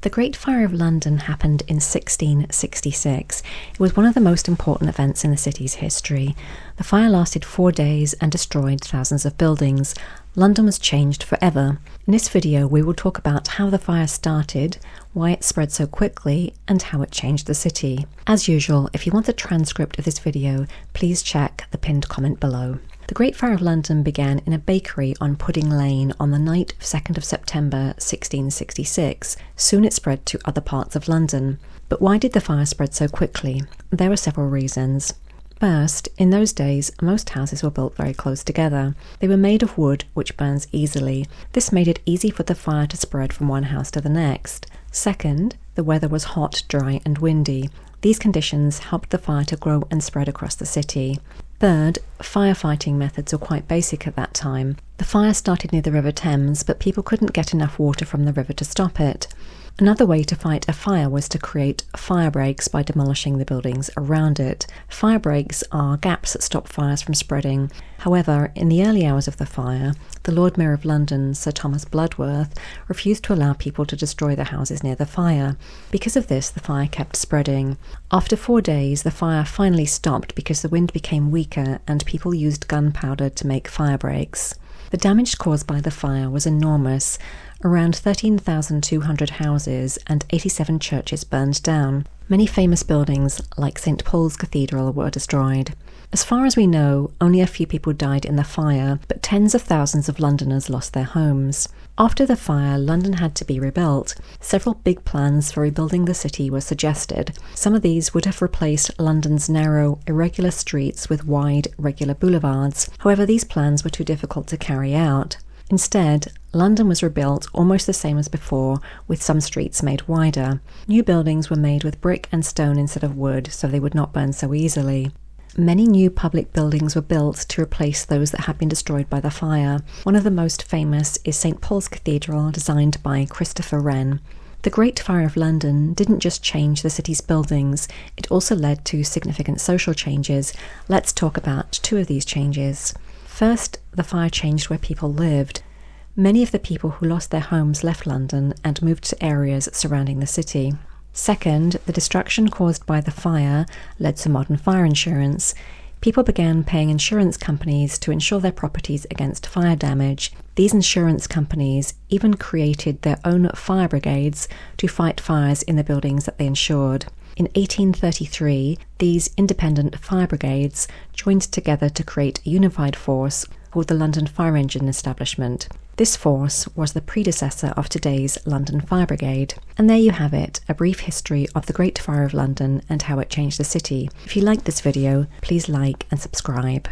The Great Fire of London happened in 1666. It was one of the most important events in the city's history. The fire lasted 4 days and destroyed thousands of buildings. London was changed forever. In this video, we will talk about how the fire started, why it spread so quickly, and how it changed the city. As usual, if you want the transcript of this video, please check the pinned comment below. The Great Fire of London began in a bakery on Pudding Lane on the night of 2nd of September 1666. Soon it spread to other parts of London. But why did the fire spread so quickly? There are several reasons. First, in those days, most houses were built very close together. They were made of wood, which burns easily. This made it easy for the fire to spread from one house to the next. Second, the weather was hot, dry, and windy. These conditions helped the fire to grow and spread across the city. Third, firefighting methods were quite basic at that time. The fire started near the River Thames, but people couldn't get enough water from the river to stop it. Another way to fight a fire was to create fire breaks by demolishing the buildings around it. Fire breaks are gaps that stop fires from spreading. However, in the early hours of the fire, the Lord Mayor of London, Sir Thomas Bloodworth, refused to allow people to destroy the houses near the fire. Because of this, the fire kept spreading. After 4 days, the fire finally stopped because the wind became weaker and people used gunpowder to make fire breaks. The damage caused by the fire was enormous. Around 13,200 houses and 87 churches burned down. Many famous buildings, like St. Paul's Cathedral, were destroyed. As far as we know, only a few people died in the fire, but tens of thousands of Londoners lost their homes. After the fire, London had to be rebuilt. Several big plans for rebuilding the city were suggested. Some of these would have replaced London's narrow, irregular streets with wide, regular boulevards. However, these plans were too difficult to carry out. Instead, London was rebuilt almost the same as before, with some streets made wider. New buildings were made with brick and stone instead of wood, so they would not burn so easily. Many new public buildings were built to replace those that had been destroyed by the fire. One of the most famous is St. Paul's Cathedral, designed by Christopher Wren. The Great Fire of London didn't just change the city's buildings, it also led to significant social changes. Let's talk about 2 of these changes. First, the fire changed where people lived. Many of the people who lost their homes left London and moved to areas surrounding the city. Second, the destruction caused by the fire led to modern fire insurance. People began paying insurance companies to insure their properties against fire damage. These insurance companies even created their own fire brigades to fight fires in the buildings that they insured. In 1833, these independent fire brigades joined together to create a unified force called the London Fire Engine Establishment. This force was the predecessor of today's London Fire Brigade. And there you have it, a brief history of the Great Fire of London and how it changed the city. If you liked this video, please like and subscribe.